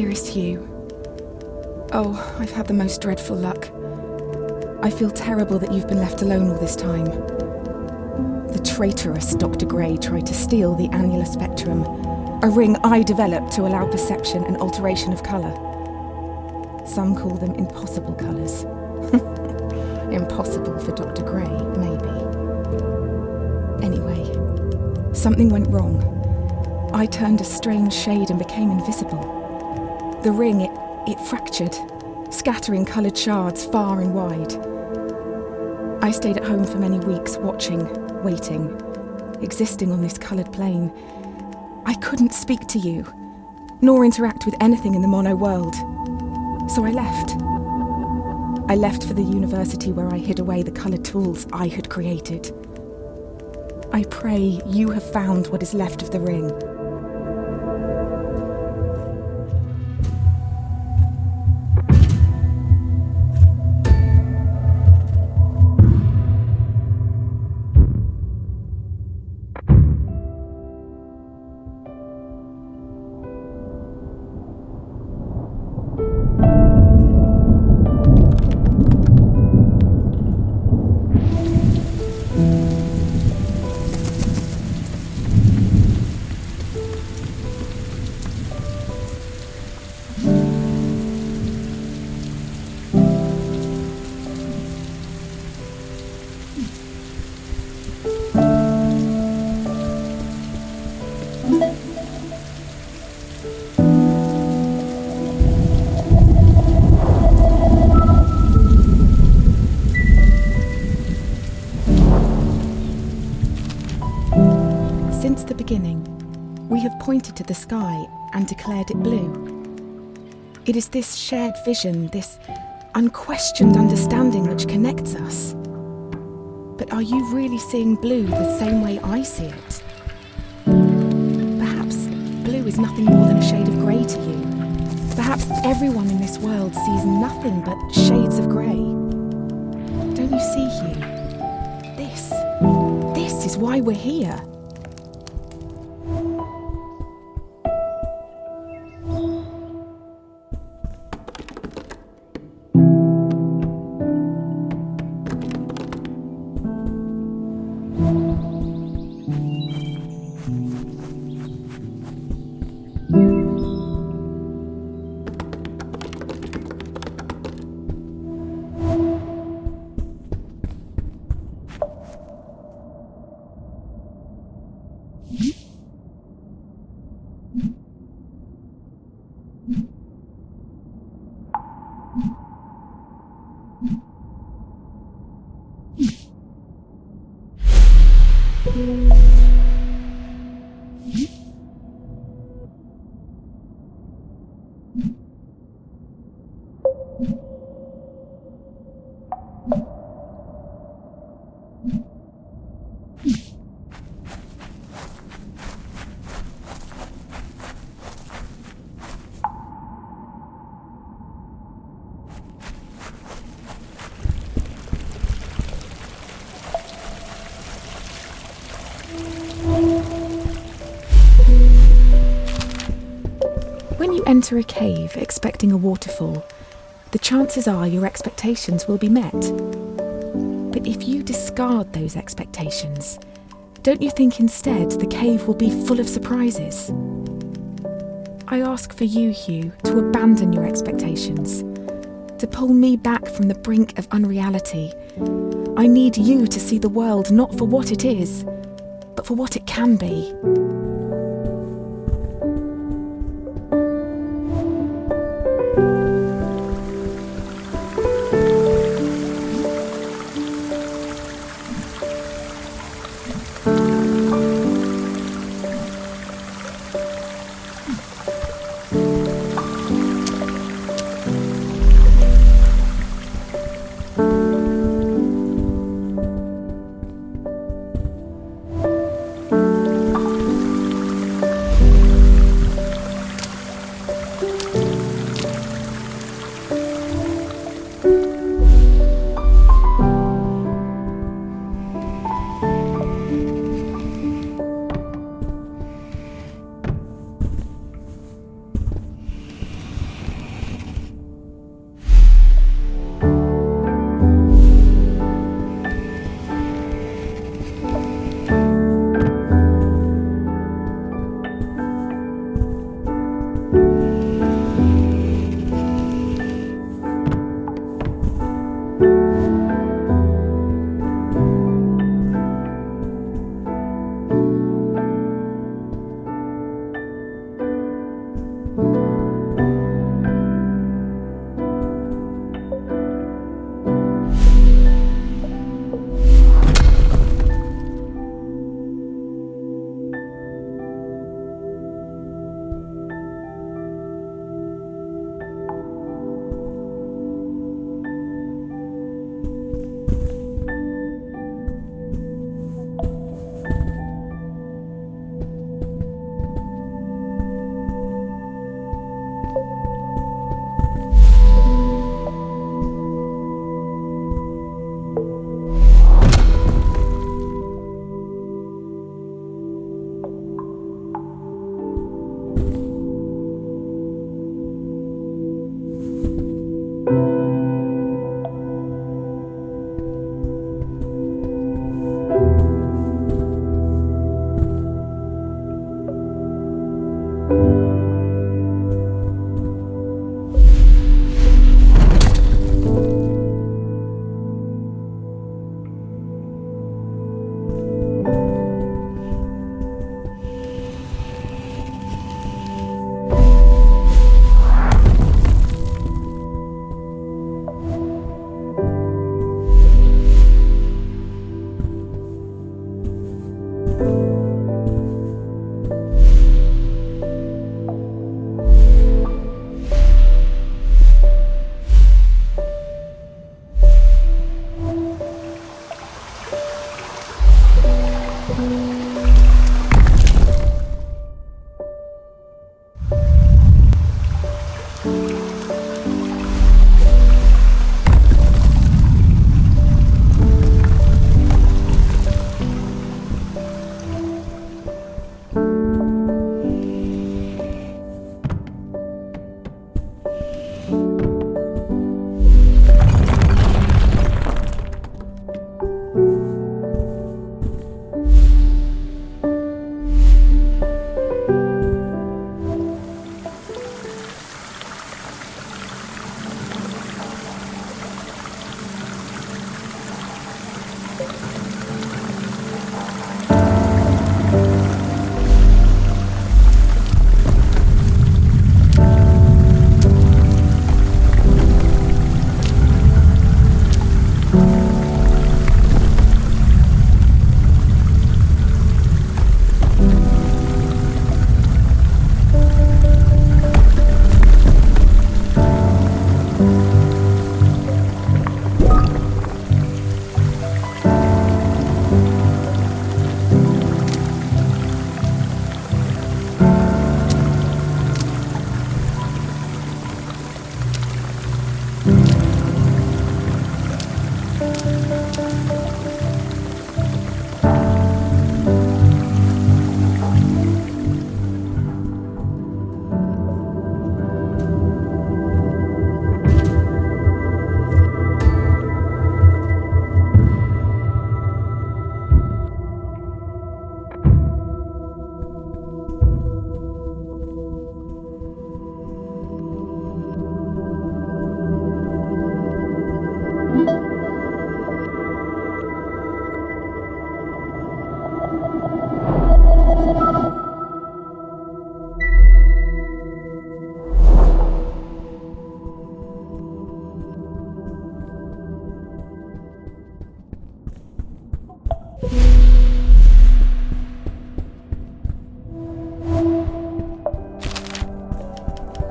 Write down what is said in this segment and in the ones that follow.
Dearest Hugh, oh, I've had the most dreadful luck. I feel terrible that you've been left alone all this time. The traitorous Dr. Gray tried to steal the annular spectrum, a ring I developed to allow perception and alteration of colour. Some call them impossible colours. Impossible for Dr. Gray, maybe. Anyway, something went wrong. I turned a strange shade and became invisible. The ring, it fractured, scattering coloured shards far and wide. I stayed at home for many weeks, watching, waiting, existing on this coloured plane. I couldn't speak to you, nor interact with anything in the mono world. So I left. I left for the university where I hid away the coloured tools I had created. I pray you have found what is left of the ring. Since the beginning, we have pointed to the sky and declared it blue. It is this shared vision, this unquestioned understanding which connects us. But are you really seeing blue the same way I see it? Perhaps blue is nothing more than a shade of grey to you. Perhaps everyone in this world sees nothing but shades of grey. Don't you see, Hugh? This is why we're here. When you enter a cave expecting a waterfall, the chances are your expectations will be met. But if you discard those expectations, don't you think instead the cave will be full of surprises? I ask for you, Hugh, to abandon your expectations, to pull me back from the brink of unreality. I need you to see the world not for what it is, but for what it can be.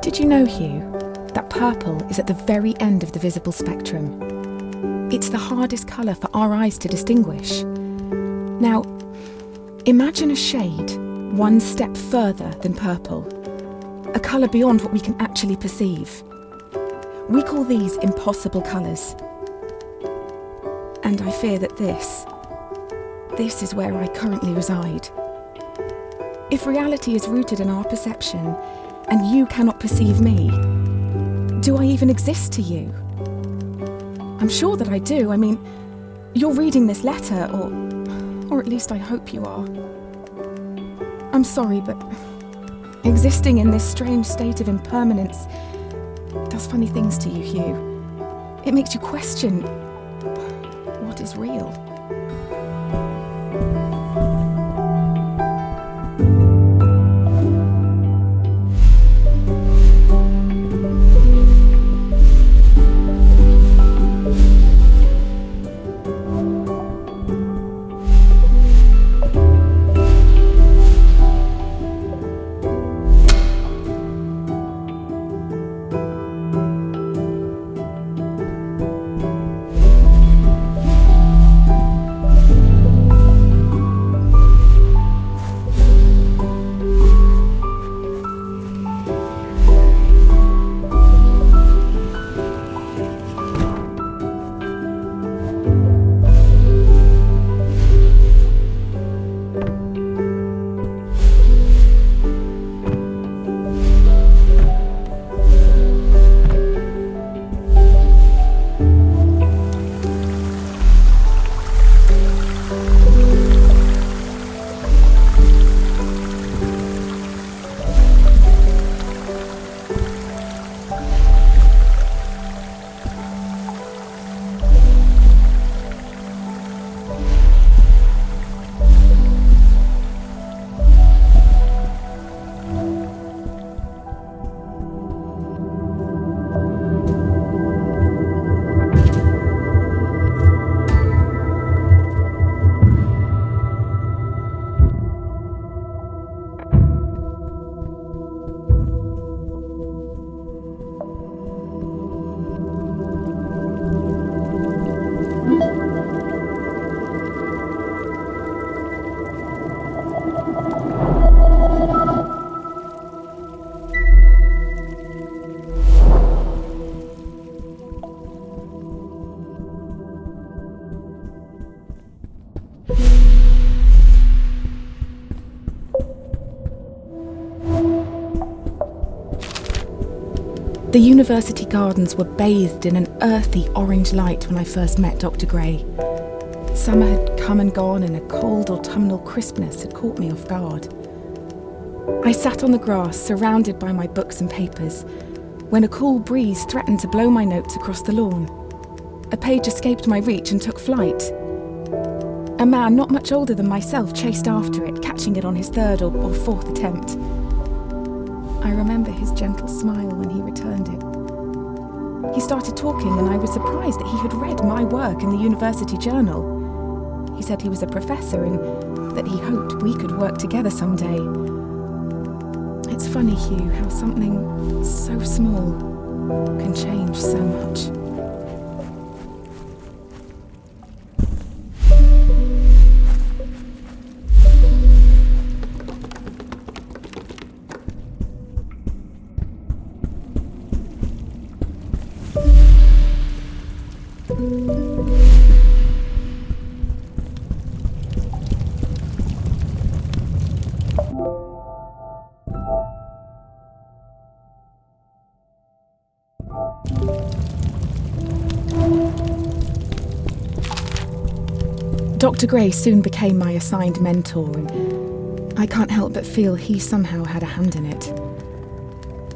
Did you know, Hugh, that purple is at the very end of the visible spectrum? It's the hardest colour for our eyes to distinguish. Now, imagine a shade one step further than purple, a colour beyond what we can actually perceive. We call these impossible colours. And I fear that this is where I currently reside. If reality is rooted in our perception, and you cannot perceive me, do I even exist to you? I'm sure that I do. I mean, you're reading this letter, or at least I hope you are. I'm sorry, but existing in this strange state of impermanence does funny things to you, Hugh. It makes you question what is real. The university gardens were bathed in an earthy orange light when I first met Dr. Gray. Summer had come and gone and a cold autumnal crispness had caught me off guard. I sat on the grass, surrounded by my books and papers, when a cool breeze threatened to blow my notes across the lawn. A page escaped my reach and took flight. A man not much older than myself chased after it, catching it on his third or fourth attempt. I remember his gentle smile when he returned it. He started talking, and I was surprised that he had read my work in the university journal. He said he was a professor and that he hoped we could work together someday. It's funny, Hugh, how something so small can change so much. Dr. Gray soon became my assigned mentor, and I can't help but feel he somehow had a hand in it.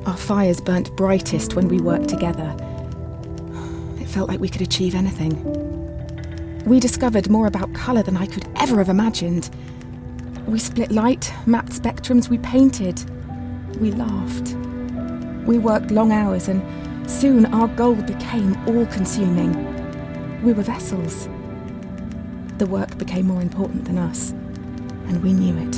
Our fires burnt brightest when we worked together. It felt like we could achieve anything. We discovered more about colour than I could ever have imagined. We split light, mapped spectrums, we painted, we laughed. We worked long hours, and soon our goal became all-consuming. We were vessels. The work became more important than us, and we knew it.